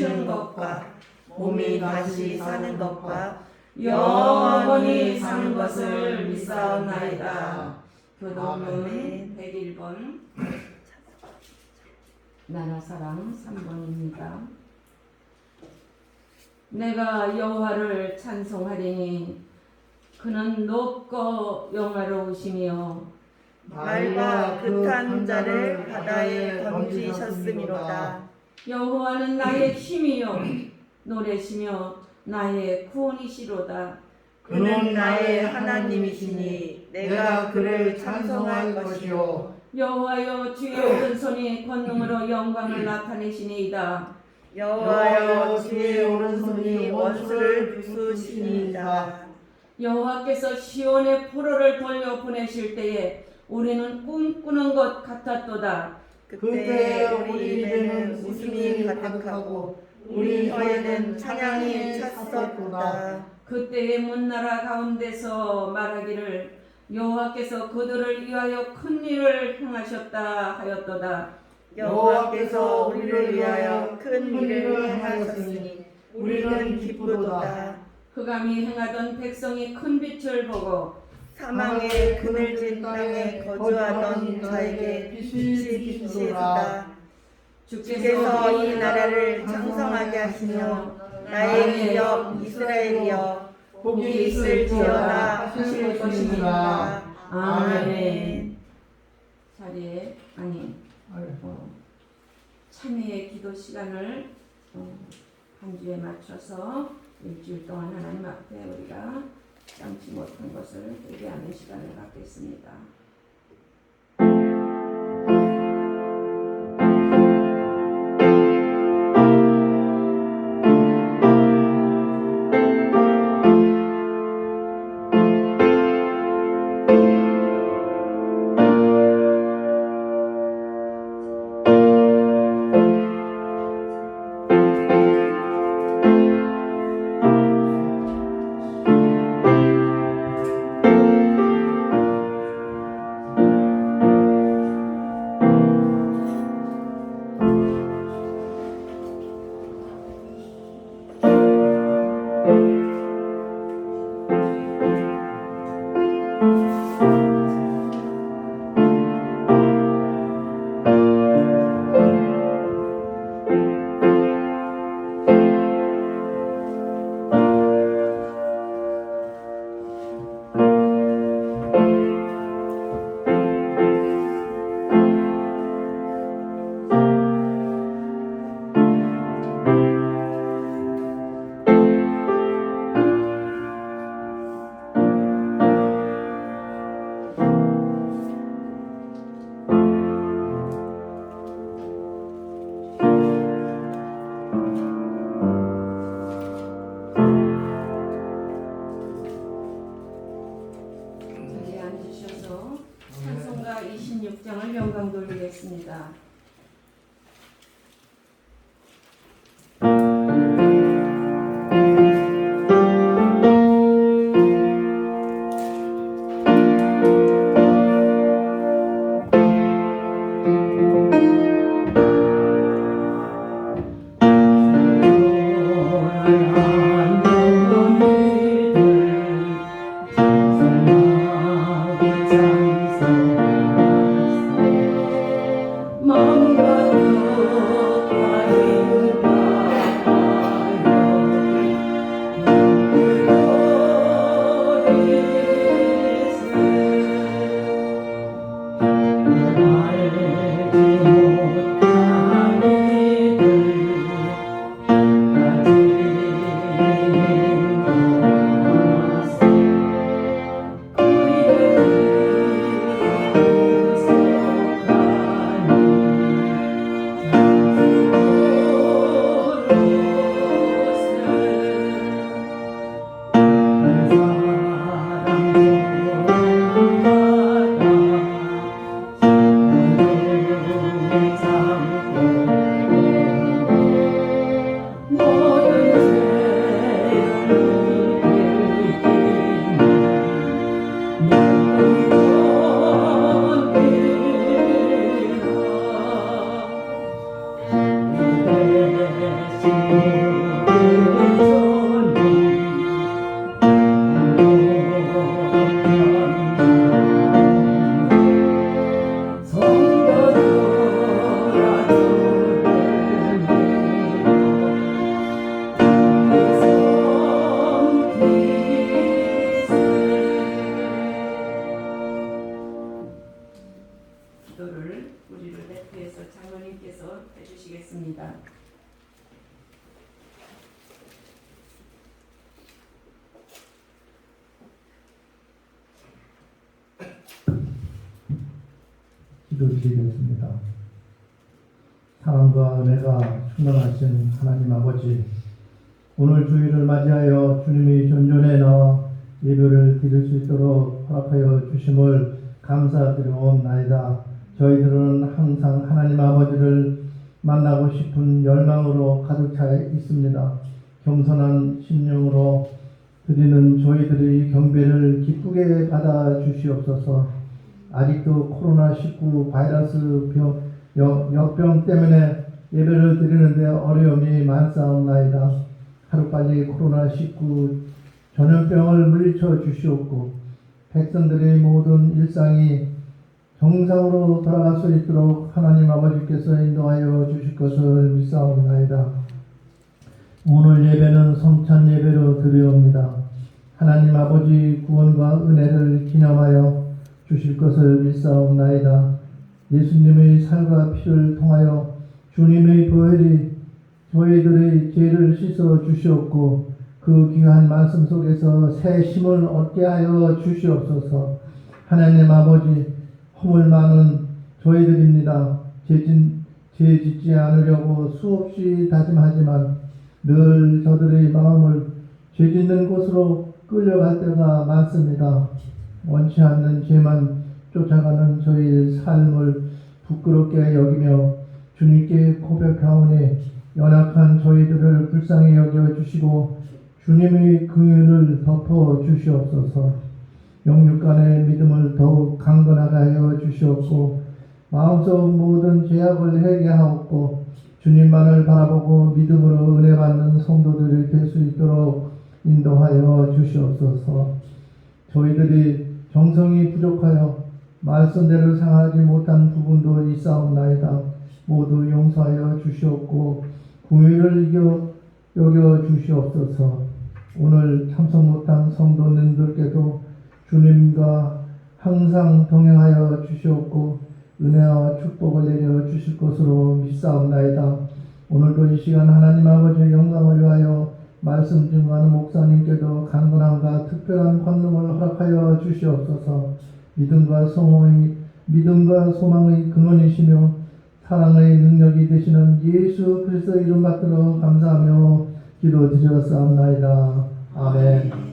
고치는 것과 몸이 다시 사는 것과 영원히 사는 것을 믿사옵나이다. 교독론 101번 나라사랑 3번입니다. 내가 여호와를 찬송하리니 그는 높고 영화로우시며 말과 극한 자를 바다에 던지셨음이로다. 여호와는 나의 힘이요 노래시며 나의 구원이시로다. 그는 나의 하나님이시니 내가 그를 찬송할 것이요. 여호와여 주의 오른손이 권능으로 영광을 나타내시니이다. 여호와여 주의 오른손이 원수를 부수시니이다. 여호와께서 시온의 포로를 돌려 보내실 때에 우리는 꿈꾸는 것 같았도다. 그때 우리 입에는 웃음이 가득하고 우리 혀에는 찬양이 찼었도다. 그때의 문나라 가운데서 말하기를 여호와께서 그들을 위하여 큰 일을 행하셨다 하였도다. 여호와께서 우리를 위하여 큰 일을 행하셨으니 우리는 기쁘도다. 흑암이 행하던 백성이 큰 빛을 보고 사망의 그늘진 땅에 거주하던 자에게 빛이 비치도다. 주께서 이 나라를 창성하게 하시며 나의 기업 이스라엘이여 복이 있을지어다 하실 것입니다. 아멘. 자리에 참회의 기도 시간을 한 주에 맞춰서 일주일 동안 하나님 앞에 우리가 참지 못한 것을 회개하는 시간을 갖겠습니다. 기도드리겠습니다. 사랑과 은혜가 충만하신 하나님 아버지, 오늘 주일을 맞이하여 주님의 존전에 나와 예배를 드릴 수 있도록 허락하여 주심을 감사드리옵나이다. 저희들은 항상 하나님 아버지를 만나고 싶은 열망으로 가득 차 있습니다. 겸손한 심령으로 드리는 저희들의 경배를 기쁘게 받아 주시옵소서. 아직도 코로나19 바이러스 역병 때문에 예배를 드리는데 어려움이 많사옵나이다. 하루빨리 코로나19 전염병을 물리쳐 주시옵고 백성들의 모든 일상이 정상으로 돌아갈 수 있도록 하나님 아버지께서 인도하여 주실 것을 믿사옵나이다. 오늘 예배는 성찬 예배로 드리옵니다. 하나님 아버지 구원과 은혜를 기념하여 주실 것을 믿사옵나이다. 예수님의 살과 피를 통하여 주님의 보혈이 저희들의 죄를 씻어 주시옵고 그 귀한 말씀 속에서 새 힘을 얻게 하여 주시옵소서. 하나님 아버지, 허물 많은 저희들입니다. 죄 짓지 않으려고 수없이 다짐하지만 늘 저들의 마음을 죄 짓는 곳으로 끌려갈 때가 많습니다. 원치 않는 죄만 쫓아가는 저희의 삶을 부끄럽게 여기며 주님께 고백하오니 연약한 저희들을 불쌍히 여겨주시고 주님의 긍휼을 덮어 주시옵소서. 영육 간의 믿음을 더욱 강건하게 하여 주시옵고 마음속 모든 죄악을 회개하옵고 주님만을 바라보고 믿음으로 은혜 받는 성도들이 될 수 있도록 인도하여 주시옵소서. 저희들이 정성이 부족하여 말씀대로 상하지 못한 부분도 있사옵나이다. 모두 용서하여 주시옵고 긍휼을 여겨 주시옵소서. 오늘 참석 못한 성도님들께도 주님과 항상 동행하여 주시옵고 은혜와 축복을 내려 주실 것으로 믿사옵나이다. 오늘도 이 시간 하나님 아버지의 영광을 위하여 말씀 증거하는 목사님께도 강건함과 특별한 권능을 허락하여 주시옵소서. 믿음과 소망의 근원이시며 사랑의 능력이 되시는 예수 그리스도의 이름 받들어 감사하며 기도드렸사옵나이다. 아멘.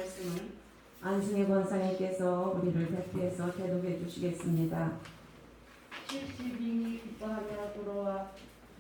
말씀은 안승혜 권사님께서 우리를 대표해서 대독해 주시겠습니다. 70인이 기뻐하며 돌아와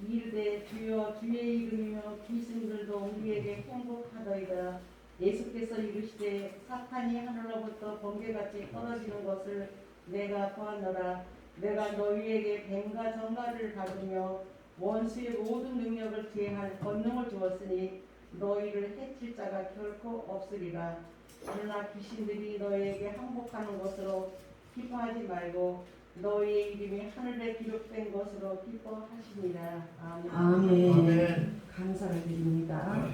이르되 주여 주의 이름이며 귀신들도 우리에게 행복하더이다. 예수께서 이르시되 사탄이 하늘로부터 번개같이 떨어지는 것을 내가 보았노라. 내가 너희에게 뱀과 정갈을 받으며 원수의 모든 능력을 제할 권능을 주었으니 너희를 해칠 자가 결코 없으리라. 그러나 귀신들이 너희에게 항복하는 것으로 기뻐하지 말고 너희의 이름이 하늘에 기록된 것으로 기뻐하시니라. 아멘. 아멘. 아멘. 감사를 드립니다.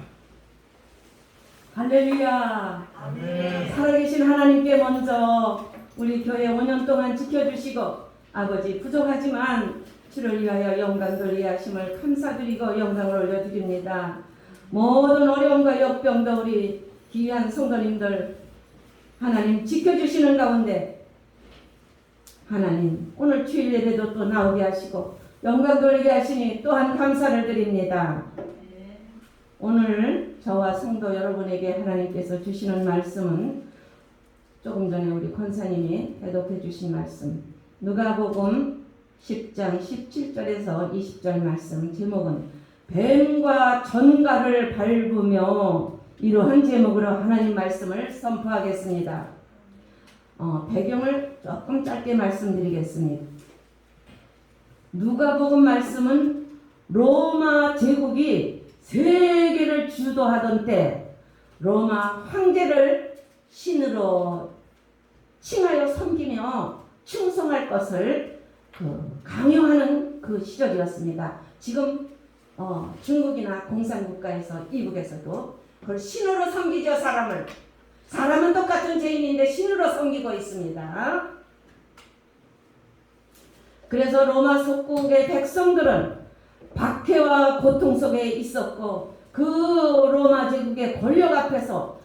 할렐루야. 아멘. 살아계신 하나님께 먼저 우리 교회 5년 동안 지켜주시고 아버지 부족하지만 주를 위하여 영광 돌리게 하심을 감사드리고 영광을 올려드립니다. 모든 어려움과 역병도 우리 귀한 성도님들 하나님 지켜주시는 가운데 하나님 오늘 주일 예배도 또 나오게 하시고 영광 돌리게 하시니 또한 감사를 드립니다. 오늘 저와 성도 여러분에게 하나님께서 주시는 말씀은 조금 전에 우리 권사님이 대독해 주신 말씀 누가복음 10장 17절에서 20절 말씀 제목은 뱀과 전갈을 밟으며 이러한 제목으로 하나님 말씀을 선포하겠습니다. 배경을 조금 짧게 말씀드리겠습니다. 누가복음 말씀은 로마 제국이 세계를 주도하던 때 로마 황제를 신으로 칭하여 섬기며 충성할 것을 강요하는 그 시절이었습니다. 지금 중국이나 공산국가에서 이북에서도 그걸 신으로 섬기죠. 사람은 똑같은 죄인인데 신으로 섬기고 있습니다. 그래서 로마 속국의 백성들은 박해와 고통 속에 있었고 그 로마 제국의 권력 앞에서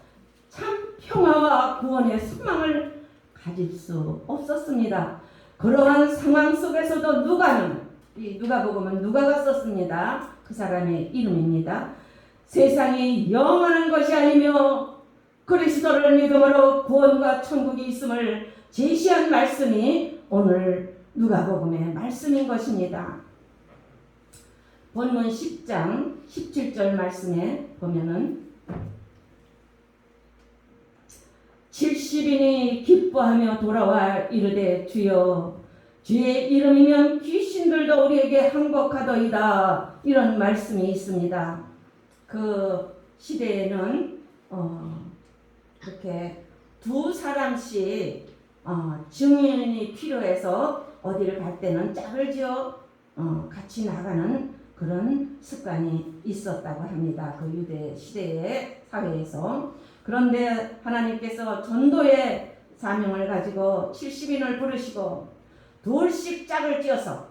참 평화와 구원의 소망을 가질 수 없었습니다. 그러한 상황 속에서도 이 누가복음은 누가가 썼습니다. 그 사람의 이름입니다. 세상이 영원한 것이 아니며 그리스도를 믿음으로 구원과 천국이 있음을 제시한 말씀이 오늘 누가복음의 말씀인 것입니다. 본문 10장 17절 말씀에 보면은 70인이 기뻐하며 돌아와 이르되 주여 주의 이름이면 귀신들도 우리에게 항복하더이다. 이런 말씀이 있습니다. 그 시대에는 이렇게 두 사람씩 증인이 필요해서 어디를 갈 때는 짝을 지어 같이 나가는 그런 습관이 있었다고 합니다. 그 유대 시대의 사회에서. 그런데 하나님께서 전도의 사명을 가지고 70인을 부르시고 둘씩 짝을 지어서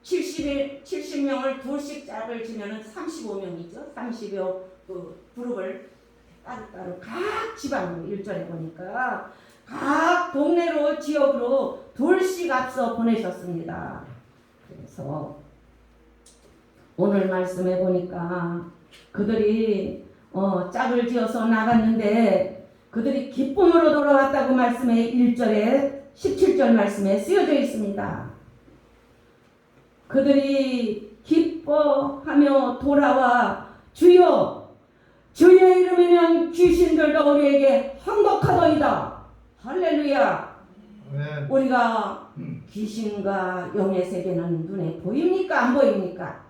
70명을 둘씩 짝을 지면은 35명이죠. 30여 그 그룹을 따로따로 각 지방 1절에 보니까 각 동네로 지역으로 둘씩 앞서 보내셨습니다. 그래서 오늘 말씀에 보니까 그들이 짝을 지어서 나갔는데 그들이 기쁨으로 돌아왔다고 말씀에 1절에 17절 말씀에 쓰여져 있습니다. 그들이 기뻐하며 돌아와 주여 주의 이름이면 귀신들도 우리에게 항복하더이다. 할렐루야. 아멘. 우리가 귀신과 영의 세계는 눈에 보입니까? 안 보입니까?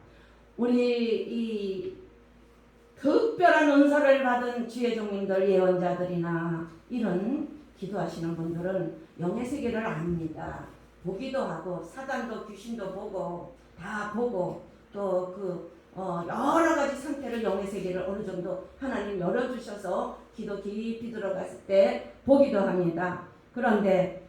우리 이 특별한 은사를 받은 주의 종민들 예언자들이나 이런 기도하시는 분들은 영의 세계를 압니다. 보기도 하고 사단도 귀신도 보고 다 보고 또 여러 가지 상태를 영의 세계를 어느 정도 하나님 열어주셔서 기도 깊이 들어갔을 때 보기도 합니다. 그런데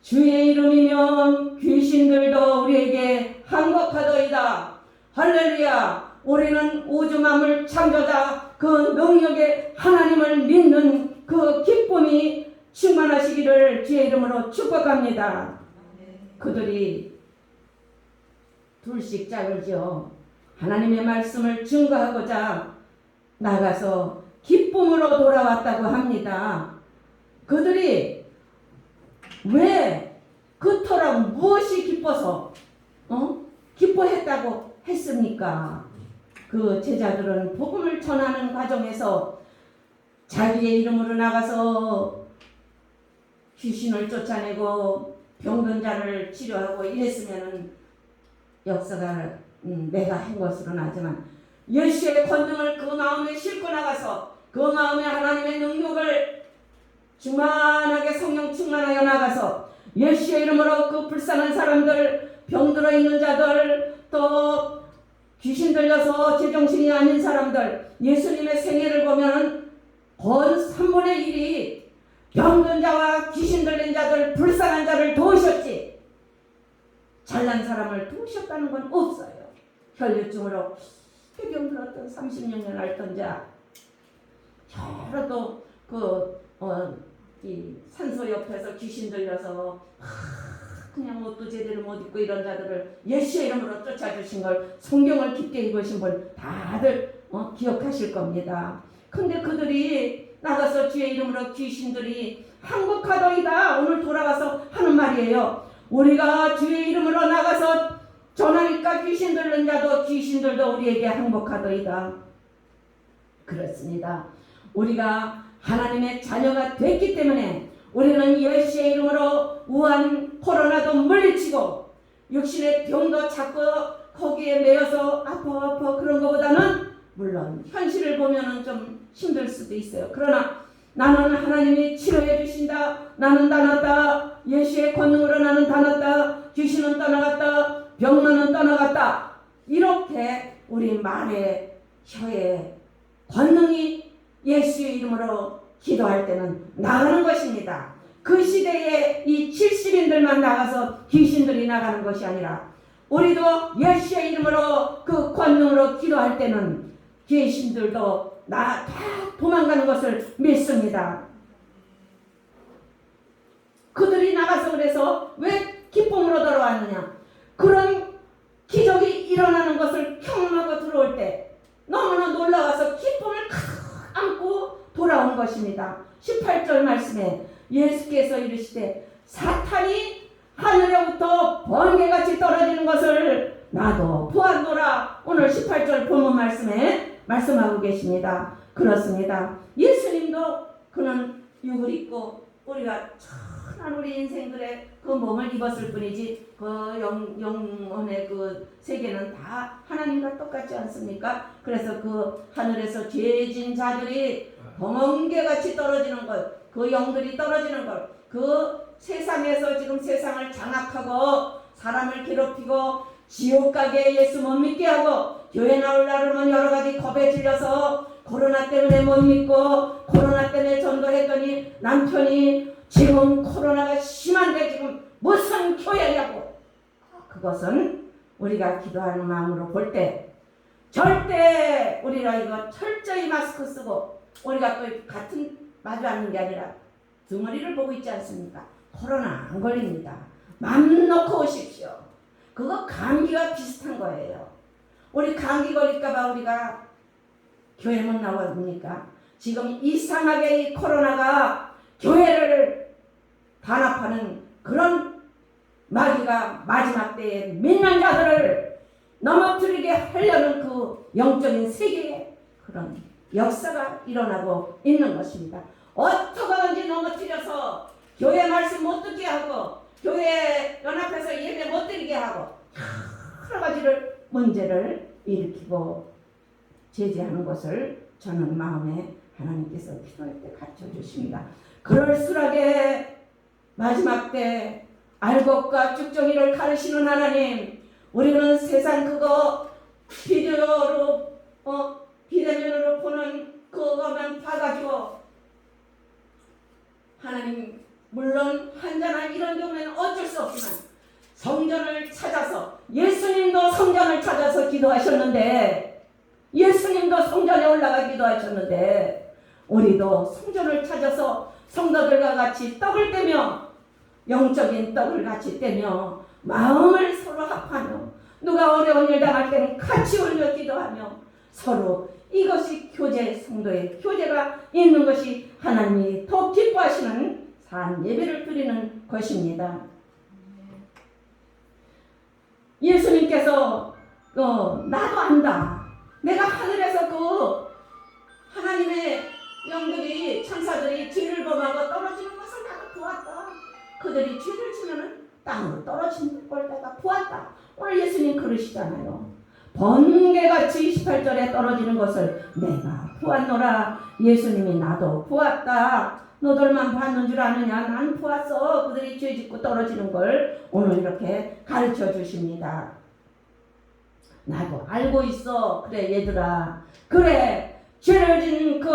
주의 이름이면 귀신들도 우리에게 항복하더이다. 할렐루야. 우리는 우주 만물 창조자 그 능력의 하나님을 믿는 그 기쁨이 충만하시기를 주의 이름으로 축복합니다. 그들이 둘씩 짝을 지어 하나님의 말씀을 증거하고자 나가서 기쁨으로 돌아왔다고 합니다. 그들이 왜 그토록 무엇이 기뻐서 기뻐했다고 했습니까? 그 제자들은 복음을 전하는 과정에서 자기의 이름으로 나가서 귀신을 쫓아내고 병든 자를 치료하고 이랬으면 역사가 내가 한 것으로는 하지만 예수의 권능을 그 마음에 싣고 나가서 그 마음에 하나님의 능력을 충만하게 성령 충만하여 나가서 예수의 이름으로 그 불쌍한 사람들, 병들어 있는 자들, 또 귀신 들려서 제정신이 아닌 사람들, 예수님의 생애를 보면 건 3분의 1이 병든 자와 귀신 들린 자들, 불쌍한 자를 도우셨지 잘난 사람을 도우셨다는 건 없어요. 혈류증으로 해병 들었던 36년 앓던 자, 여러 또 이 산소 옆에서 귀신 들려서 그냥 옷도 제대로 못 입고 이런 자들을 예수의 이름으로 쫓아주신 걸 성경을 깊게 읽으신 분 다들 기억하실 겁니다. 근데 그들이 나가서 주의 이름으로 귀신들이 항복하더이다 오늘 돌아와서 하는 말이에요. 우리가 주의 이름으로 나가서 전하니까 귀신 들린 자도 귀신들도 우리에게 항복하더이다. 그렇습니다. 우리가 하나님의 자녀가 됐기 때문에 우리는 예수의 이름으로 우한 코로나도 물리치고 육신의 병도 자꾸 거기에 매여서 아파 그런 것보다는 물론 현실을 보면은 좀 힘들 수도 있어요. 그러나 나는 하나님이 치료해 주신다. 나는 다 낫다. 예수의 권능으로 나는 다 낫다. 귀신은 떠나갔다. 병만은 떠나갔다. 이렇게 우리 말에 혀에 권능이 예수의 이름으로 기도할 때는 나가는 것입니다. 그 시대에 이 70인들만 나가서 귀신들이 나가는 것이 아니라 우리도 예수의 이름으로 그 권능으로 기도할 때는 귀신들도 다 도망가는 것을 믿습니다. 그들이 나가서 그래서 왜 기쁨으로 돌아왔느냐? 그런 기적이 일어나는 것을 경험하고 들어올 때 너무나 놀라워서 기쁨을 안고 돌아온 것입니다. 18절 말씀에 예수께서 이르시되 사탄이 하늘로부터 번개같이 떨어지는 것을 나도 보았노라. 오늘 18절 본문 말씀에 말씀하고 계십니다. 그렇습니다. 예수님도 그는 육을 입고 우리가 천한 우리 인생들의 그 몸을 입었을 뿐이지 그 영혼의 그 세계는 다 하나님과 똑같지 않습니까? 그래서 그 하늘에서 죄진 자들이 번개같이 떨어지는 것, 그 영들이 떨어지는 것, 그 세상에서 지금 세상을 장악하고 사람을 괴롭히고 지옥 가게 예수 못 믿게 하고 교회 나오려면 여러 가지 겁에 질려서 코로나 때문에 못 믿고 코로나 때문에 전도했더니 남편이 지금 코로나가 심한데 지금 무슨 교회냐고. 그것은 우리가 기도하는 마음으로 볼 때 절대 우리가 이거 철저히 마스크 쓰고 우리가 또 같은 마주 앉는 게 아니라 덩어리를 보고 있지 않습니까? 코로나 안 걸립니다. 맘 놓고 오십시오. 그거 감기와 비슷한 거예요. 우리 감기 걸릴까봐 우리가 교회 못 나옵니까? 지금 이상하게 이 코로나가 교회를 단합하는 그런 마귀가 마지막 때에 믿는 자들을 넘어뜨리게 하려는 그 영적인 세계에 그런 역사가 일어나고 있는 것입니다. 어떻게든지 넘어뜨려서 교회 말씀 못 듣게 하고 교회 연합해서 예배 못 드리게 하고 여러 가지를 문제를 일으키고 제재하는 것을 저는 마음에 하나님께서 기도할 때 가르쳐 주십니다. 그럴수록에 마지막 때 알곡과 쭉정이를 가르치는 하나님, 우리는 세상 그거 비디오로 비대면으로 보는 그거만 봐가지고 하나님 물론 한자나 이런 경우에는 어쩔 수 없지만 성전을 찾아서 예수님도 성전을 찾아서 기도하셨는데 예수님도 성전에 올라가 기도하셨는데 우리도 성전을 찾아서 성도들과 같이 떡을 떼며 영적인 떡을 같이 떼며 마음을 서로 합하며 누가 어려운 일 당할 때는 같이 울며 기도하며 서로 이것이 교제, 성도의 교제가 있는 것이 하나님이 더 기뻐하시는 산 예배를 드리는 것입니다. 예수님께서 나도 안다. 내가 하늘에서 하나님의 영들이 천사들이 죄를 범하고 떨어지는 것을 나도 보았다. 그들이 죄를 지면은 땅으로 떨어지는 걸 내가 보았다. 오늘 예수님 그러시잖아요. 번개같이 28절에 떨어지는 것을 내가 보았노라. 예수님이 나도 보았다. 너들만 봤는 줄 아느냐? 난 보았어. 그들이 죄 짓고 떨어지는 걸 오늘 이렇게 가르쳐 주십니다. 나도 알고 있어. 그래 얘들아. 그래 죄를 지은 그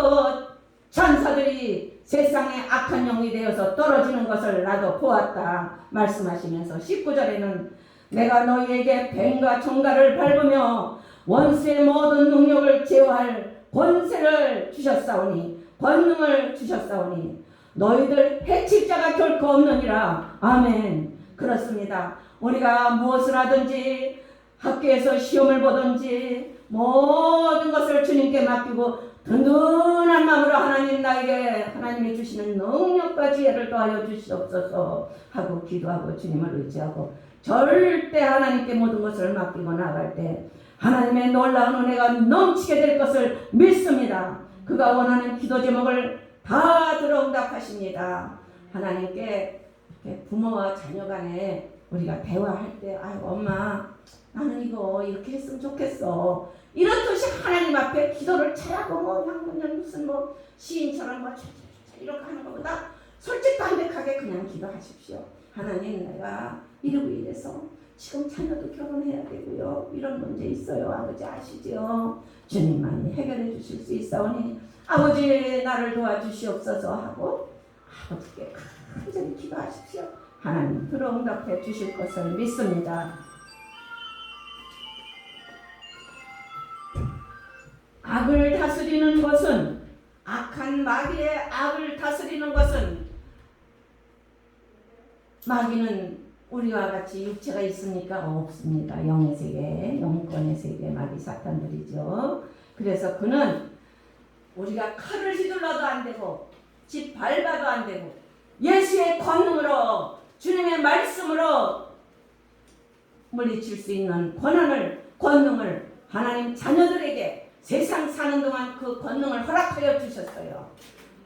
천사들이 세상에 악한 영이 되어서 떨어지는 것을 나도 보았다 말씀하시면서 19절에는 내가 너희에게 뱀과 청가를 밟으며 원수의 모든 능력을 제어할 권세를 주셨사오니 권능을 주셨사오니 너희들 해칠 자가 결코 없느니라. 아멘. 그렇습니다. 우리가 무엇을 하든지 학교에서 시험을 보든지 모든 것을 주님께 맡기고 든든한 마음으로 하나님 나에게 하나님이 주시는 능력과 지혜를 더하여 주시옵소서 하고 기도하고 주님을 의지하고 절대 하나님께 모든 것을 맡기고 나갈 때 하나님의 놀라운 은혜가 넘치게 될 것을 믿습니다. 그가 원하는 기도 제목을 다 들어응답하십니다. 하나님께 부모와 자녀 간에 우리가 대화할 때 아유 엄마 나는 이거 이렇게 했으면 좋겠어. 이렇듯이 하나님 앞에 기도를 잘하고 그냥 무슨 시인처럼 이렇게 하는 것보다 솔직담백하게 그냥 기도하십시오. 하나님 내가 이래서 지금 자녀도 결혼해야 되고요. 이런 문제 있어요. 아버지 아시죠? 주님만이 해결해 주실 수 있사오니 아버지 나를 도와주시옵소서 하고 아버지께 간절히 기도하십시오. 하나님 들어응답해 주실 것을 믿습니다. 악을 다스리는 것은 악한 마귀의 악을 다스리는 것은 마귀는 우리와 같이 육체가 있습니까? 없습니다. 영의 세계, 영권의 세계 마귀 사탄들이죠. 그래서 그는 우리가 칼을 휘둘러도 안 되고 집 밟아도 안 되고 예수의 권능으로 주님의 말씀으로 물리칠 수 있는 권능을 하나님 자녀들에게 세상 사는 동안 그 권능을 허락하여 주셨어요.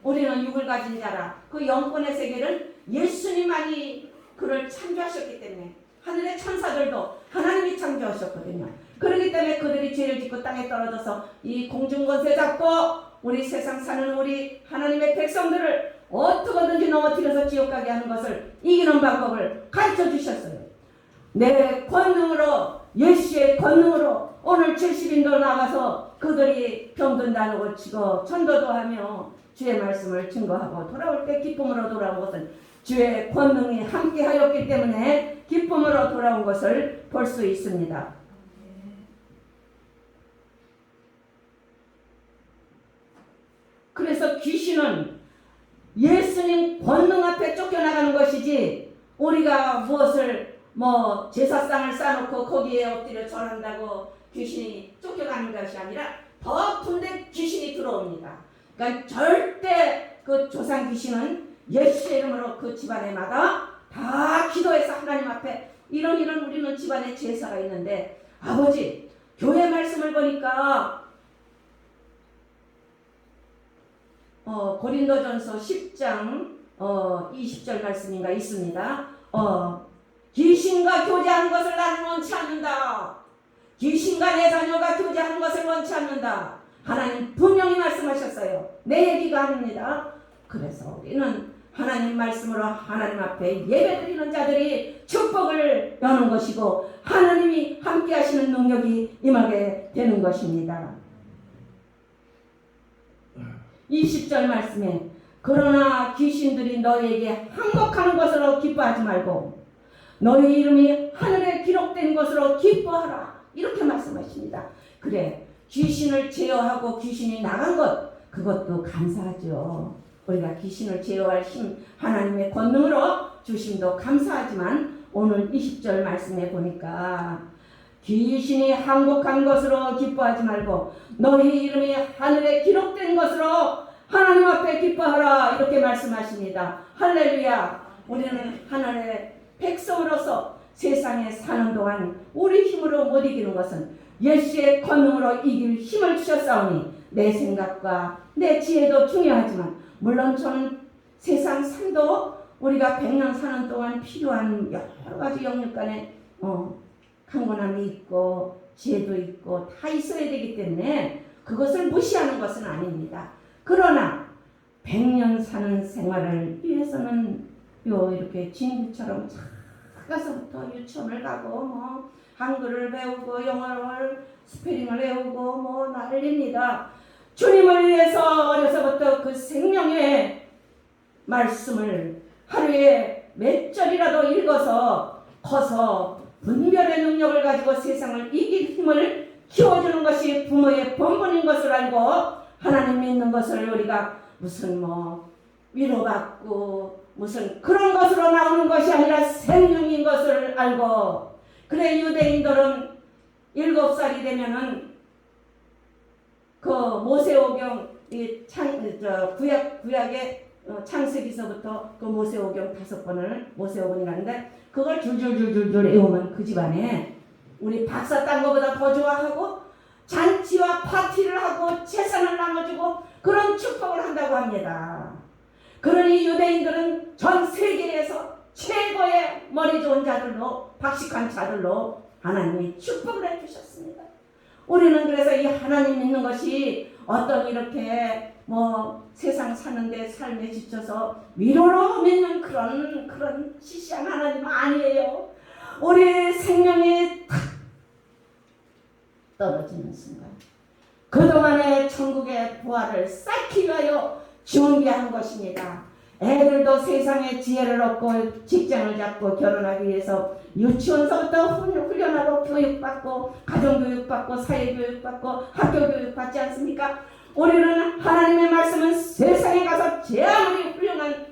우리는 육을 가진 자라 그 영권의 세계를 예수님만이 그를 창조하셨기 때문에 하늘의 천사들도 하나님이 창조하셨거든요. 그렇기 때문에 그들이 죄를 짓고 땅에 떨어져서 이 공중권세 잡고 우리 세상 사는 우리 하나님의 백성들을 어떻게든지 넘어뜨려서 지옥 가게 하는 것을 이기는 방법을 가르쳐 주셨어요. 내 권능으로 예수의 권능으로 오늘 70인도 나가서 그들이 병든 나를 고치고 천도도 하며 주의 말씀을 증거하고 돌아올 때 기쁨으로 돌아온 것은 주의 권능이 함께하였기 때문에 기쁨으로 돌아온 것을 볼 수 있습니다. 그래서 귀신은 예수님 권능 앞에 쫓겨나가는 것이지 우리가 무엇을 제사상을 쌓아놓고 거기에 엎드려 절한다고 귀신이 쫓겨가는 것이 아니라 더 군대 귀신이 들어옵니다. 그러니까 절대 그 조상 귀신은 예수의 이름으로 그 집안에마다 다 기도해서 하나님 앞에 이런 우리는 집안에 제사가 있는데 아버지 교회 말씀을 보니까 고린도전서 10장 20절 말씀인가 있습니다. 귀신과 교제하는 것을 나는 원치 않는다. 귀신과 내 자녀가 교제하는 것을 원치 않는다. 하나님 분명히 말씀하셨어요. 내 얘기가 아닙니다. 그래서 우리는 하나님 말씀으로 하나님 앞에 예배드리는 자들이 축복을 여는 것이고 하나님이 함께 하시는 능력이 임하게 되는 것입니다. 20절 말씀에 그러나 귀신들이 너희에게 항복하는 것으로 기뻐하지 말고 너희 이름이 하늘에 기록된 것으로 기뻐하라. 이렇게 말씀하십니다. 그래 귀신을 제어하고 귀신이 나간 것 그것도 감사하죠. 우리가 귀신을 제어할 힘 하나님의 권능으로 주심도 감사하지만 오늘 20절 말씀에 보니까 귀신이 항복한 것으로 기뻐하지 말고 너희 이름이 하늘에 기록된 것으로 하나님 앞에 기뻐하라 이렇게 말씀하십니다. 할렐루야. 우리는 하늘의 백성으로서 세상에 사는 동안 우리 힘으로 못 이기는 것은 예수의 권능으로 이길 힘을 주셨사오니 내 생각과 내 지혜도 중요하지만 물론 저는 세상 삶도 우리가 100년 사는 동안 필요한 여러 가지 영역 간에 강건함이 있고 지혜도 있고 다 있어야 되기 때문에 그것을 무시하는 것은 아닙니다. 그러나 100년 사는 생활을 위해서는 이렇게 진구처럼 작아서부터 유치원을 가고 한글을 배우고 영어를 스페링을 외우고 난립니다. 주님을 위해서 어려서부터 그 생명의 말씀을 하루에 몇 절이라도 읽어서 커서 분별의 능력을 가지고 세상을 이길 힘을 키워주는 것이 부모의 본분인 것을 알고 하나님 믿는 것을 우리가 무슨 위로받고 무슨 그런 것으로 나오는 것이 아니라 생명인 것을 알고 그래 유대인들은 7살이 되면은 그 모세오경 구약의 창세기서부터 그 모세오경 5번을 모세오경이라는데 그걸 줄줄줄줄 외우면 그 집안에 우리 박사 딴 거보다 더 좋아하고 잔치와 파티를 하고 재산을 나눠주고 그런 축복을 한다고 합니다. 그러니 유대인들은 전 세계에서 최고의 머리 좋은 자들로 박식한 자들로 하나님이 축복을 해주셨습니다. 우리는 그래서 이 하나님 믿는 것이 어떤 이렇게 세상 사는데 삶에 지쳐서 위로로 믿는 그런 시시한 하나님 아니에요. 우리 생명이 탁 떨어지는 순간 그동안의 천국의 부활을 쌓기 위하여 준비한 것입니다. 애들도 세상의 지혜를 얻고 직장을 잡고 결혼하기 위해서 유치원서부터 훈련하고 교육받고 가정교육받고 사회교육받고 학교교육받지 않습니까? 우리는 하나님의 말씀은 세상에 가서 제 아무리 훌륭한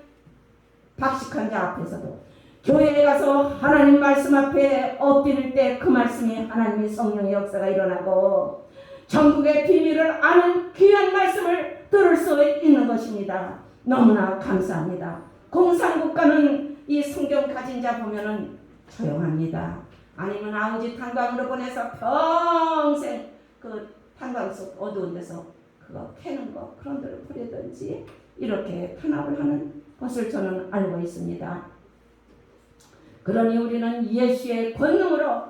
박식한 자 앞에서도 교회에 가서 하나님 말씀 앞에 엎드릴 때 그 말씀이 하나님의 성령의 역사가 일어나고 천국의 비밀을 아는 귀한 말씀을 들을 수 있는 것입니다. 너무나 감사합니다. 공산국가는 이 성경 가진 자 보면은 조용합니다. 아니면 아우지 탄광으로 보내서 평생 그 탄광 속 어두운 데서 그거 캐는 거 그런 데를 버리든지 이렇게 탄압을 하는 것을 저는 알고 있습니다. 그러니 우리는 예수의 권능으로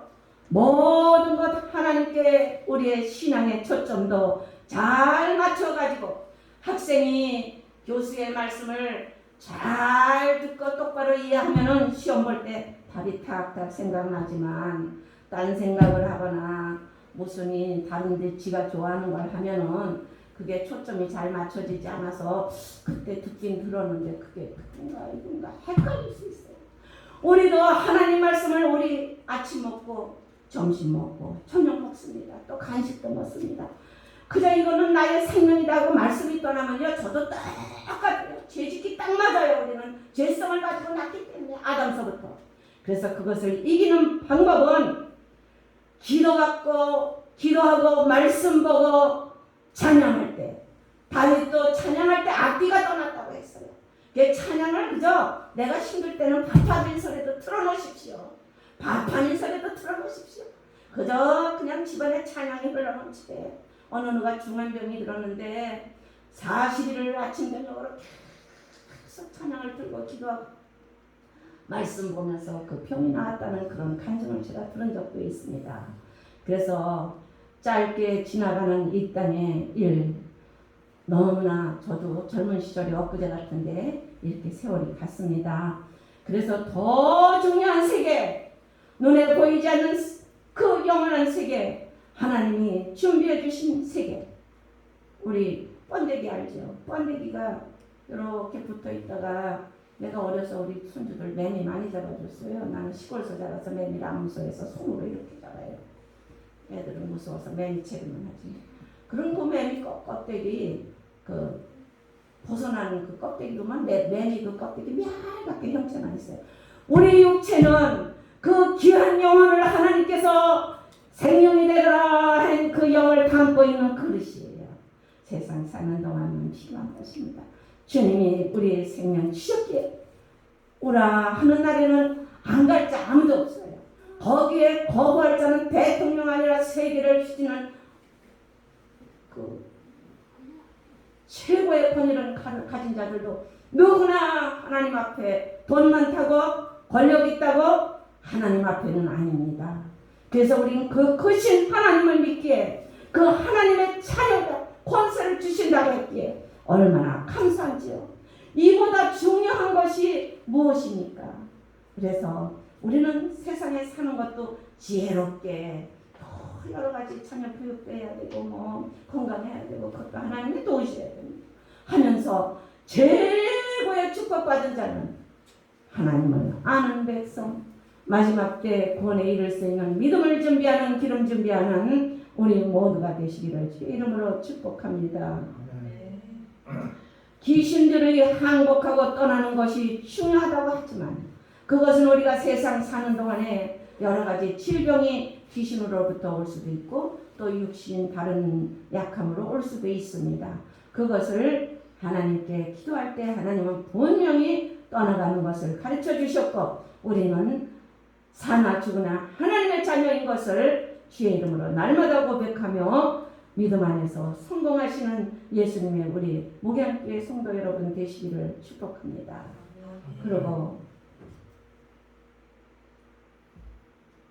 모든 것 하나님께 우리의 신앙의 초점도 잘 맞춰가지고 학생이 교수의 말씀을 잘 듣고 똑바로 이해하면은 시험 볼 때 답이 탁탁 생각나지만 딴 생각을 하거나 무슨 다른 데 지가 좋아하는 걸 하면은 그게 초점이 잘 맞춰지지 않아서 그때 듣긴 들었는데 그게 그건가 이건가 헷갈릴 수 있어요. 우리도 하나님 말씀을 우리 아침 먹고 점심 먹고 저녁 먹습니다. 또 간식도 먹습니다. 그저 이거는 나의 생명이다 하고 말씀이 떠나면요 저도 똑같아요. 죄짓기 딱 맞아요. 우리는 죄성을 가지고 났기 때문에 아담서부터. 그래서 그것을 이기는 방법은 기도하고 말씀 보고 찬양할 때 다윗도 찬양할 때 악기가 떠났다고 했어요. 그 찬양을 그저 내가 힘들 때는 밥하는 소리도 틀어놓으십시오. 밥하는 소리도 틀어놓으십시오. 그저 그냥 집안에 찬양이 흘러넘치대. 어느 누가 중환병이 들었는데 40일을 아침 저녁으로 계속 찬양을 들고 기도하고 말씀 보면서 그 병이 나았다는 그런 간증을 제가 들은 적도 있습니다. 그래서 짧게 지나가는 이 땅의 일 너무나 저도 젊은 시절이 엊그제 같은데 이렇게 세월이 갔습니다. 그래서 더 중요한 세계 눈에 보이지 않는 그 영원한 세계 하나님이 준비해 주신 세계 우리 번데기 알죠? 번데기가 이렇게 붙어 있다가 내가 어려서 우리 손주들 매미 많이 잡아줬어요. 나는 시골에서 자라서 매미 나무소에서 손으로 이렇게 잡아요. 애들은 무서워서 매미 채기만 하지. 그런 그 매미 껍데기 그 벗어나는 그 껍데기로만 매미 그 껍데기 얇게 형체만 있어요. 우리 육체는 그 귀한 영혼을 하나님께서 생명이 되리라 한 그 영을 담고 있는 그릇이에요. 세상 사는 동안은 필요한 것입니다. 주님이 우리의 생명 주셨기에 오라 하는 날에는 안 갈 자 아무도 없어요. 거기에 거부할 자는 대통령 아니라 세계를 휘지는 그 최고의 권위를 가진 자들도 누구나 하나님 앞에 돈 많다고 권력 있다고 하나님 앞에는 아닙니다. 그래서 우리는 그 크신 하나님을 믿기에 그 하나님의 자녀가 권세를 주신다고 했기에 얼마나 감사한지요. 이보다 중요한 것이 무엇입니까? 그래서 우리는 세상에 사는 것도 지혜롭게 여러 가지 자녀 교육도 해야 되고 뭐 건강해야 되고 그것도 하나님이 도우셔야 됩니다. 하면서 최고의 축복받은 자는 하나님을 아는 백성, 마지막 때 구원에 이를 수 있는 믿음을 준비하는 기름 준비하는 우리 모두가 되시기를 주의 이름으로 축복합니다. 귀신들이 항복하고 떠나는 것이 중요하다고 하지만 그것은 우리가 세상 사는 동안에 여러 가지 질병이 귀신으로부터 올 수도 있고 또 육신 다른 약함으로 올 수도 있습니다. 그것을 하나님께 기도할 때 하나님은 분명히 떠나가는 것을 가르쳐 주셨고 우리는 사나 죽으나 하나님의 자녀인 것을 주의 이름으로 날마다 고백하며 믿음 안에서 성공하시는 예수님의 우리 목양교회 성도 여러분 되시기를 축복합니다. 그리고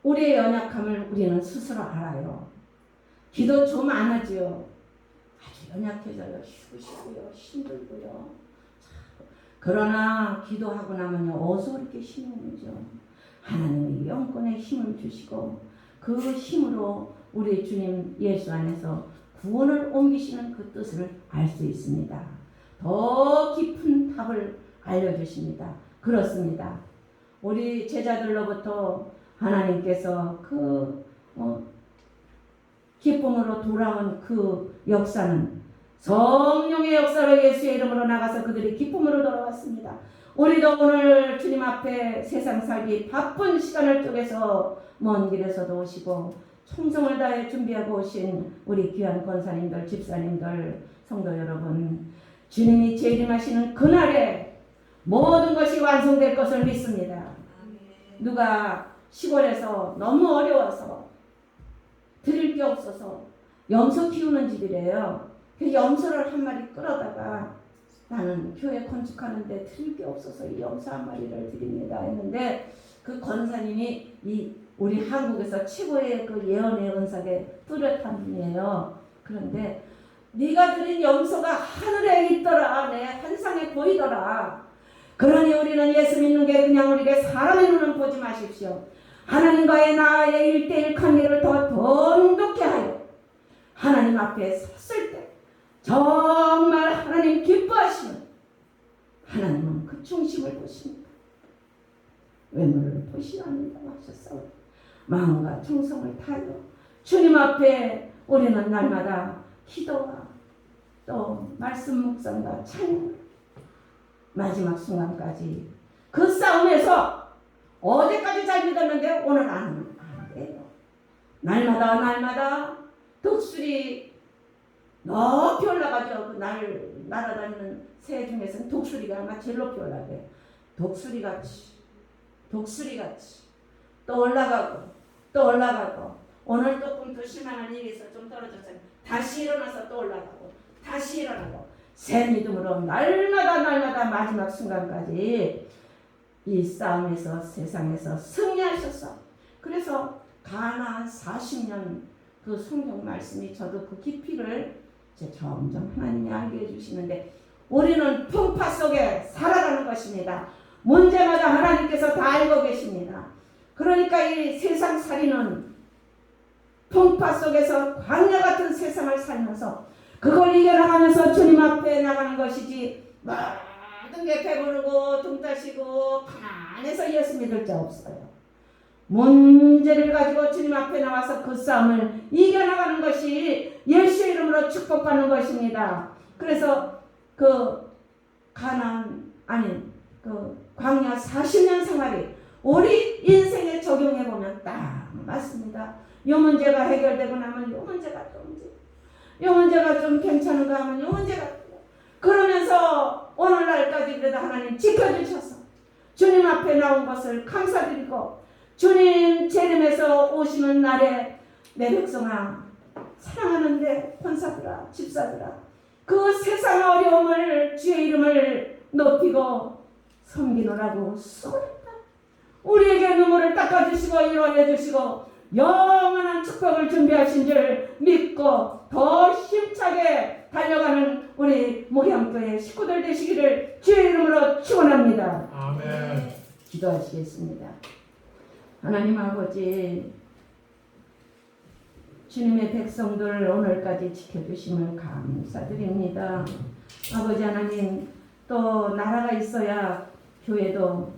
우리의 연약함을 우리는 스스로 알아요. 기도 좀 안 하지요. 아주 연약해져요. 쉬고요. 힘들고요. 그러나 기도하고 나면요. 어서 이렇게 힘이 오죠. 하나님이 영권의 힘을 주시고 그 힘으로 우리 주님 예수 안에서 구원을 옮기시는 그 뜻을 알 수 있습니다. 더 깊은 답을 알려주십니다. 그렇습니다. 우리 제자들로부터 하나님께서 그 기쁨으로 돌아온 그 역사는 성령의 역사로 예수의 이름으로 나가서 그들이 기쁨으로 돌아왔습니다. 우리도 오늘 주님 앞에 세상 살기 바쁜 시간을 쪼개서 먼 길에서도 오시고 충성을 다해 준비하고 오신 우리 귀한 권사님들, 집사님들, 성도 여러분, 주님이 재림하시는 그날에 모든 것이 완성될 것을 믿습니다. 누가 시골에서 너무 어려워서 드릴 게 없어서 염소 키우는 집이래요. 그 염소를 한 마리 끌어다가 나는 교회 건축하는데 드릴 게 없어서 이 염소 한 마리를 드립니다 했는데 그 권사님이 이 우리 한국에서 최고의 그 예언의 은사의 뚜렷한 분이에요. 그런데 네가 드린 염소가 하늘에 있더라. 내 환상에 보이더라. 그러니 우리는 예수 믿는 게 그냥 우리에게 사람의 눈은 보지 마십시오. 하나님과의 나의 1:1 관계를 더 돈독히 하여 하나님 앞에 섰을 때 정말 하나님 기뻐하시는 하나님은 그 중심을 보십니다. 외모를 보시지 않는다고 하셨사오니 마음과 정성을 다하여 주님 앞에 우리는 날마다 기도와 또 말씀 묵상과 찬양 마지막 순간까지 그 싸움에서 어제까지 잘 믿었는데 오늘 안 돼요. 날마다 독수리 높이 올라가죠. 그 날아다니는 새 중에서는 독수리가 아마 제일 높이 올라가요. 독수리같이 또 올라가고 오늘 조금 더 실망한 일이 있어 좀 떨어졌어요. 다시 일어나서 또 올라가고 다시 일어나고 새 믿음으로 날마다 마지막 순간까지 이 싸움에서 세상에서 승리하셨어. 그래서 가나안 40년 그 성경 말씀이 저도 그 깊이를 이제 점점 하나님이 알게 해주시는데 우리는 풍파 속에 살아가는 것입니다. 문제마다 하나님께서 다 알고 계십니다. 그러니까 이 세상 살이는 풍파 속에서 광야 같은 세상을 살면서 그걸 이겨나가면서 주님 앞에 나가는 것이지 모든 게 배부르고 등 따시고 가난해서 예수 믿을 자 없어요. 문제를 가지고 주님 앞에 나와서 그 싸움을 이겨나가는 것이 예수의 이름으로 축복받는 것입니다. 그래서 그 광야 40년 생활이 우리 인생에 적용해 보면 딱 맞습니다. 요 문제가 해결되고 나면 요 문제가 또 문제. 요 문제가 좀 괜찮은가 하면 요 문제가 또. 그러면서 오늘날까지 그래도 하나님 지켜주셔서 주님 앞에 나온 것을 감사드리고 주님 재림에서 오시는 날에 내 백성아 사랑하는데 권사들아 집사들아 그 세상 어려움을 주의 이름을 높이고 섬기노라고 수고했다. 우리에게 눈물을 닦아주시고 이루어내 주시고 영원한 축복을 준비하신 줄 믿고 더 힘차게 달려가는 우리 목양교회 식구들 되시기를 주의 이름으로 축원합니다. 아멘. 기도하시겠습니다. 하나님 아버지 주님의 백성들 오늘까지 지켜주심을 감사드립니다. 아버지 하나님 또 나라가 있어야 교회도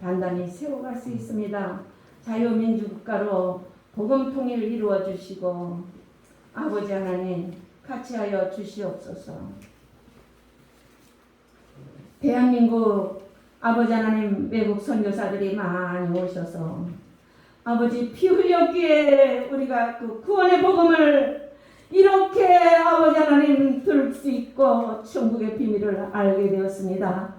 단단히 세워갈 수 있습니다. 자유민주국가로 복음 통일 이루어 주시고 아버지 하나님 같이 하여 주시옵소서. 대한민국 아버지 하나님 외국 선교사들이 많이 오셔서 아버지 피 흘렸기에 우리가 그 구원의 복음을 이렇게 아버지 하나님 들을 수 있고 천국의 비밀을 알게 되었습니다.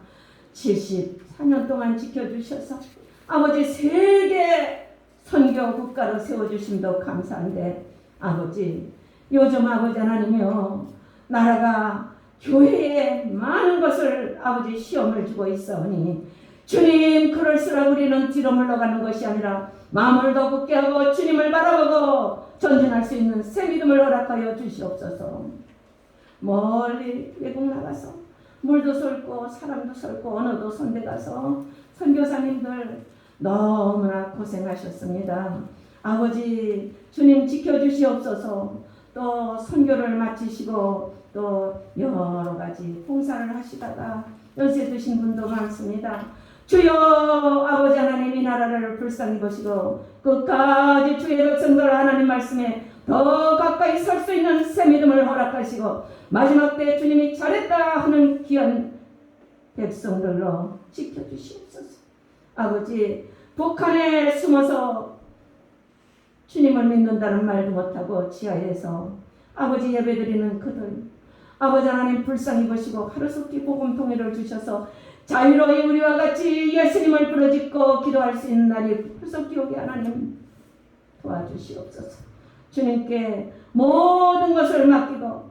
74년 동안 지켜주셔서 아버지 세계 선교 국가로 세워주심도 감사한데 아버지 요즘 아버지 하나님이요 나라가 교회에 많은 것을 아버지 시험을 주고 있사오니 주님 그럴수록 우리는 뒤로 물러가는 것이 아니라 마음을 더 굳게 하고 주님을 바라보고 전진할 수 있는 새 믿음을 허락하여 주시옵소서. 멀리 외국 나가서 물도 쏠고 사람도 쏠고 언어도 손대가서 선교사님들 너무나 고생하셨습니다. 아버지 주님 지켜주시옵소서. 또 선교를 마치시고 또 여러 가지 봉사를 하시다가 연세 드신 분도 많습니다. 주여 아버지 하나님 이 나라를 불쌍히 보시고 끝까지 주의 백성들 하나님 말씀에 더 가까이 설 수 있는 새 믿음을 허락하시고 마지막 때 주님이 잘했다 하는 귀한 백성들로 지켜주시옵소서. 아버지 북한에 숨어서 주님을 믿는다는 말도 못하고 지하에서 아버지 예배드리는 그들 아버지 하나님 불쌍히 보시고 하루속히 복음 통일을 주셔서 자유로이 우리와 같이 예수님을 부르짖고 기도할 수 있는 날이 불속히 오게 하나님 도와주시옵소서. 주님께 모든 것을 맡기고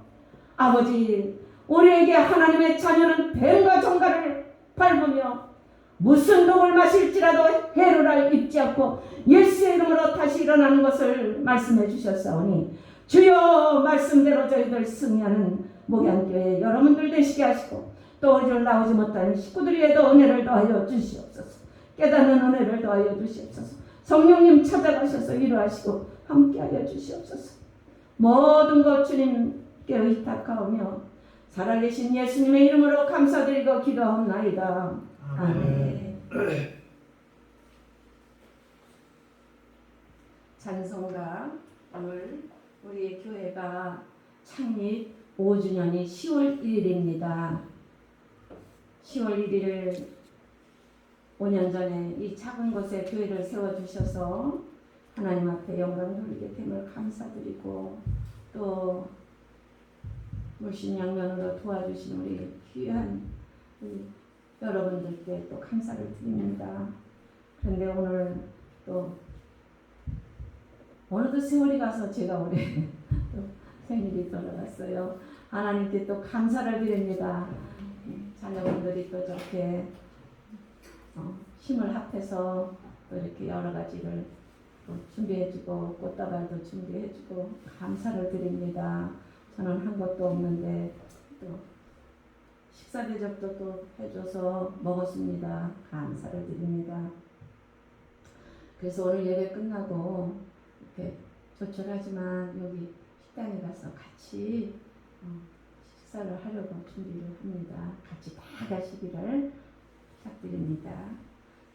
아버지 우리에게 하나님의 자녀는 뱀과 정갈을 밟으며 무슨 독을 마실지라도 해로를 입지 않고 예수의 이름으로 다시 일어나는 것을 말씀해 주셨사오니 주여 말씀대로 저희들 승리하는 목양교회 여러분들 되시게 하시고 또 오늘 나오지 못한 식구들에게도 은혜를 더하여 주시옵소서. 깨닫는 은혜를 더하여 주시옵소서. 성령님 찾아가셔서 위로하시고 함께하여 주시옵소서. 모든 것 주님께 의탁하오며 살아계신 예수님의 이름으로 감사드리고 기도하옵나이다. 아멘. 찬송가 오늘 우리 교회가 창립 5주년이 10월 1일입니다. 10월 1일을 5년 전에 이 작은 곳에 교회를 세워주셔서 하나님 앞에 영광 돌리게 됨을 감사드리고 또 물신양면으로 도와주신 우리 귀한 여러분들께 또 감사를 드립니다. 그런데 오늘 또 어느덧 세월이 가서 제가 올해 또 생일이 돌아갔어요. 하나님께 또 감사를 드립니다. 자녀분들이 또 저렇게 힘을 합해서 또 이렇게 여러 가지를 또 준비해주고 꽃다발도 준비해주고 감사를 드립니다. 저는 한 것도 없는데 또 식사 대접도 또 해줘서 먹었습니다. 감사를 드립니다. 그래서 오늘 예배 끝나고 이렇게 조촐하지만 여기 식당에 가서 같이 식사를 하려고 준비를 합니다. 같이 다 가시기를 부탁드립니다.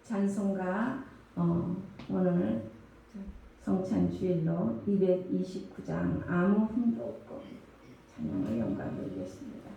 찬송가 오늘 성찬주일로 229장 아무 흠도 없고 찬양의 영광을 드리겠습니다.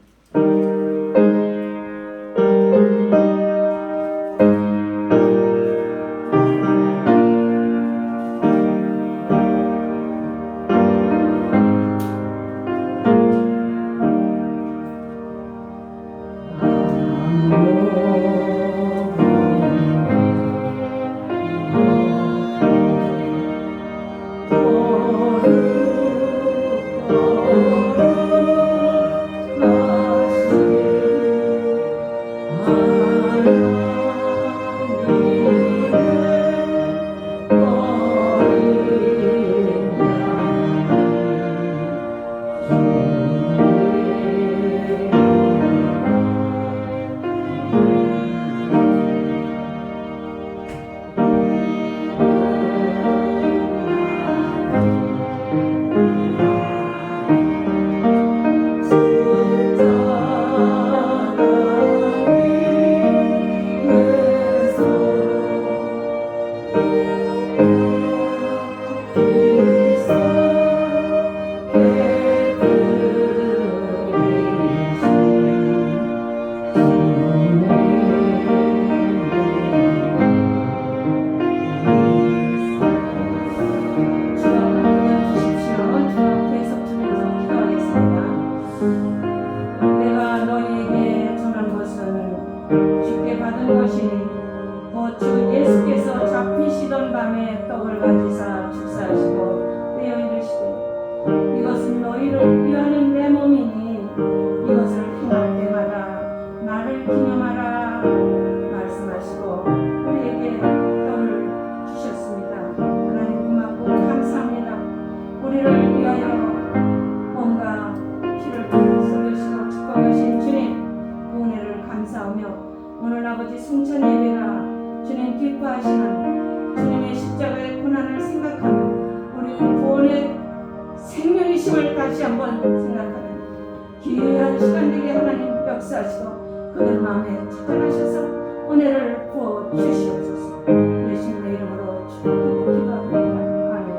역사하시고 그들 마음에 찾아가셔서 은혜를 부어 주시옵소서. 예수님의 이름으로 축복하고 기도합니다. 아멘.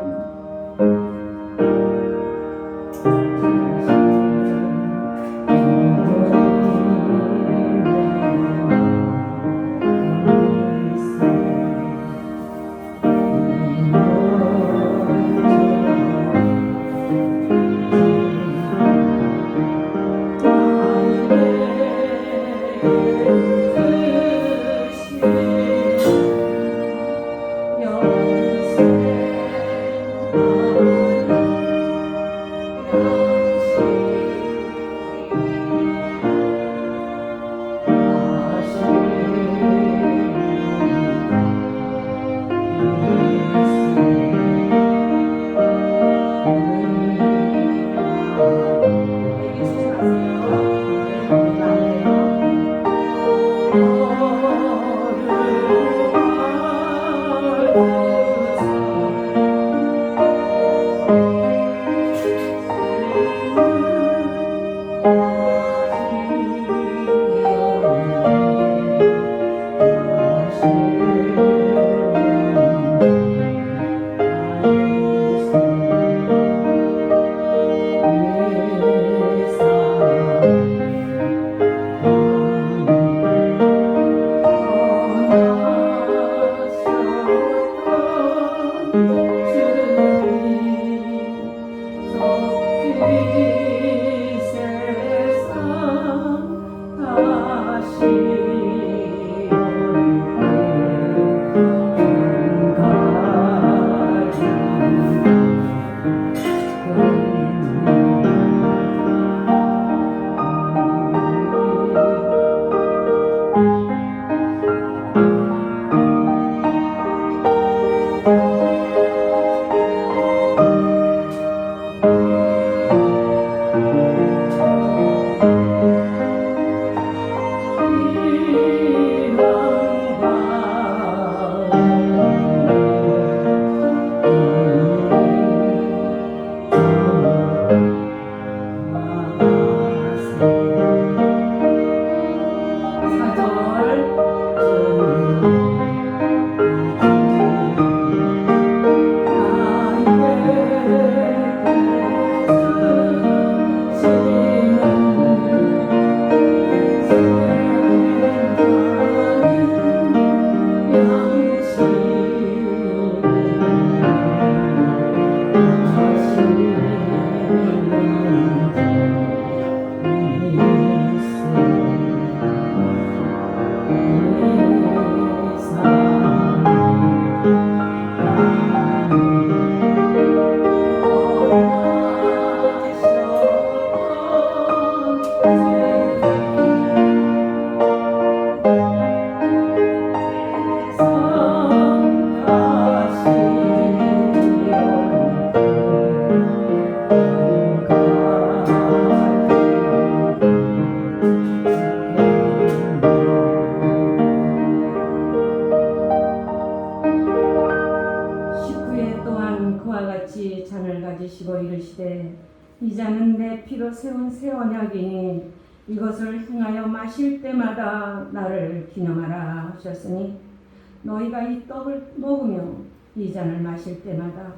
이 잔은 내 피로 세운 새 언약이니 이것을 행하여 마실 때마다 나를 기념하라 하셨으니 너희가 이 떡을 먹으며 이 잔을 마실 때마다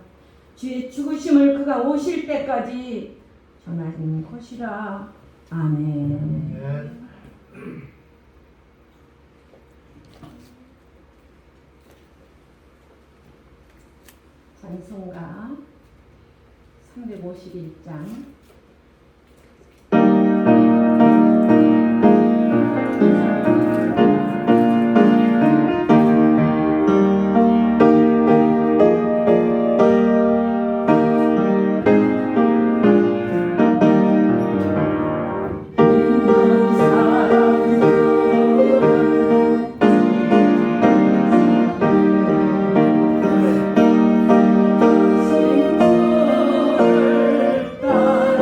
주의 죽으심을 그가 오실 때까지 전하는 것이라. 아멘. 찬송가 351장 다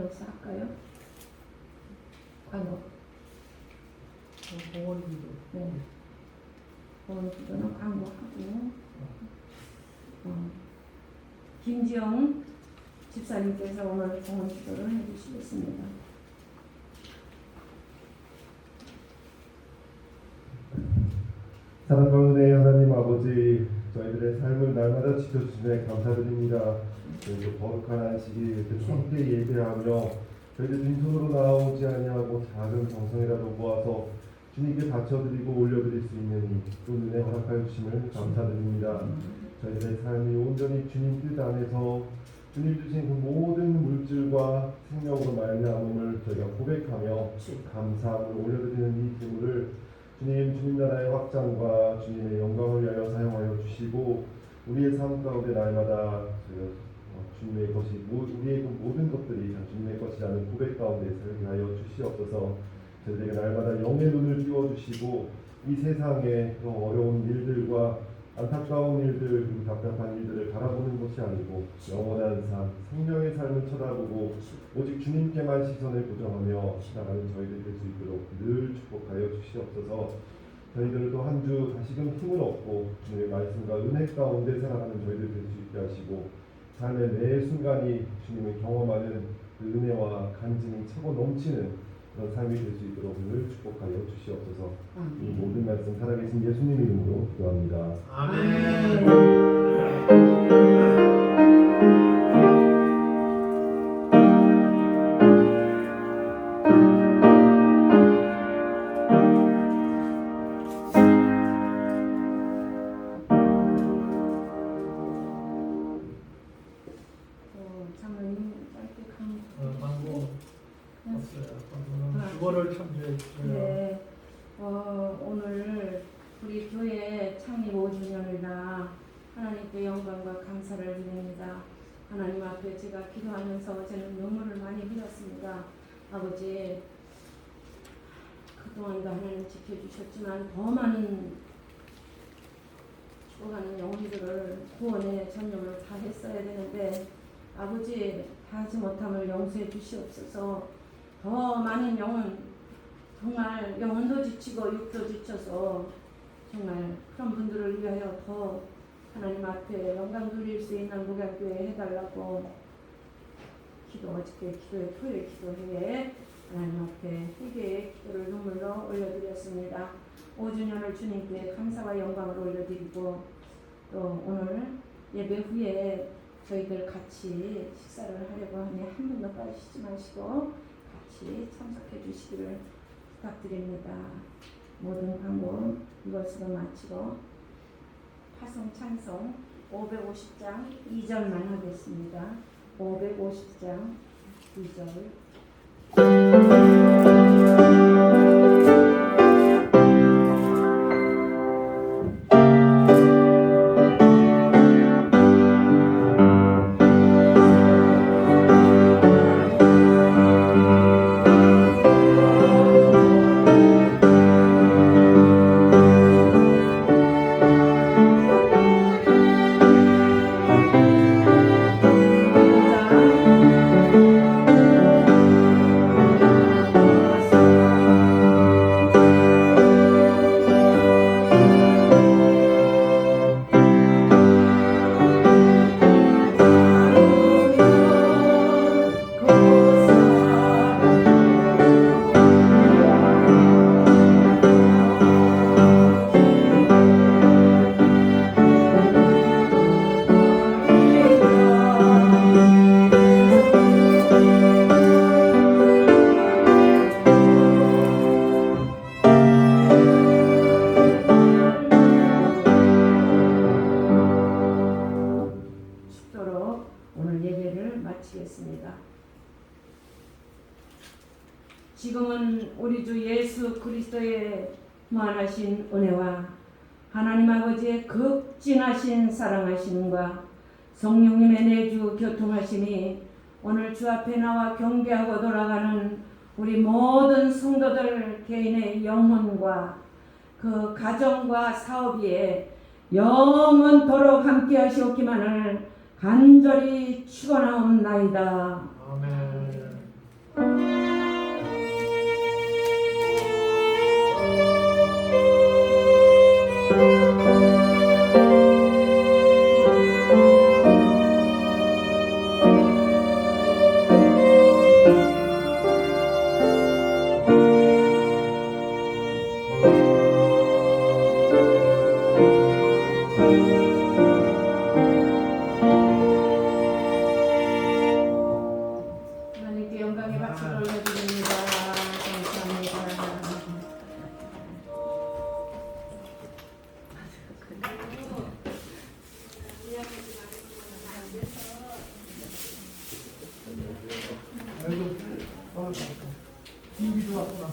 나눠서 할까요? 광고. 공원기도. 네. 보험기도는 광고하고. 김지영 집사님께서 오늘 보험기도를 해주시겠습니다. 사랑하는 내 하나님 아버지, 저희들의 삶을 날마다 지켜주시네 감사드립니다. 저희도 거룩한 안식이 이렇게 함께 예배하며 저희들 빈손으로 나오지 아니하고 작은 정성이라도 모아서 주님께 바쳐드리고 올려드릴 수 있는 또 은혜 허락하여 주심을 감사드립니다. 저희들의 삶이 온전히 주님 뜻 안에서 주님 주신 그 모든 물질과 생명으로 말미암음을 저희가 고백하며 감사함을 올려드리는 이 기물을 주님 나라의 확장과 주님의 영광을 위하여 사용하여 주시고 우리의 삶 가운데 날마다 주님의 것이 우리의 그 모든 것들이 주님의 것이라는 고백 가운데 살게 하여 주시옵소서. 저희들에게 날마다 영의 눈을 띄워주시고 이 세상의 그런 어려운 일들과 안타까운 일들 그리고 답답한 일들을 바라보는 것이 아니고 영원한 삶, 생명의 삶을 쳐다보고 오직 주님께만 시선을 고정하며 살아가는 저희들 될 수 있도록 늘 축복하여 주시옵소서. 저희들도 한 주 다시금 힘을 얻고 주님의 말씀과 은혜 가운데 살아가는 저희들 될 수 있게 하시고 삶의 매 순간이 주님을 경험하는 그 은혜와 간증이 차고 넘치는 그런 삶이 될 수 있도록 늘 축복하여 주시옵소서. 이 모든 말씀 살아계신 예수님 이름으로 기도합니다. 장로님 짧게 광고 없어요. 광고는 주거를 참조해 주세요. 네. 오늘 우리 교회 창립 5주년이라 하나님께 영광과 감사를 드립니다. 하나님 앞에 제가 기도하면서 어제는 눈물을 많이 흘렸습니다. 아버지, 그동안도 하나님 지켜주셨지만 더 많은 죽어가는 영혼들을 구원에 전념을 다 했어야 되는데 아버지, 다하지 못함을 용서해 주시옵소서. 더 많은 영혼, 정말 영혼도 지치고 육도 지쳐서 정말 그런 분들을 위하여 더 하나님 앞에 영광 돌릴 수 있는 목양교회 해달라고 어저께 기도회, 토요일 기도회에 하나님 앞에 회개의 기도를 눈물로 올려드렸습니다. 5주년을 주님께 감사와 영광을 올려드리고 또 오늘 예배 후에 저희들 같이 식사를 하려고 하니 한 분도 빠지시지 마시고 같이 참석해 주시기를 부탁드립니다. 모든 광고 이것으로 마치고 파송 찬송 550장 2절만 하겠습니다. 550장 2절 지금은 우리 주 예수 그리스도의 무한하신 은혜와 하나님 아버지의 극진하신 사랑하심과 성령님의 내주 교통하심이 오늘 주 앞에 나와 경배하고 돌아가는 우리 모든 성도들 개인의 영혼과 그 가정과 사업 위에 영원토록 함께 하시옵기만을 간절히 축원하옵나이다. 아멘. 하나님께 영광의 박수를 올려드립니다. 감사합니다. 아이고, TV도 왔구나.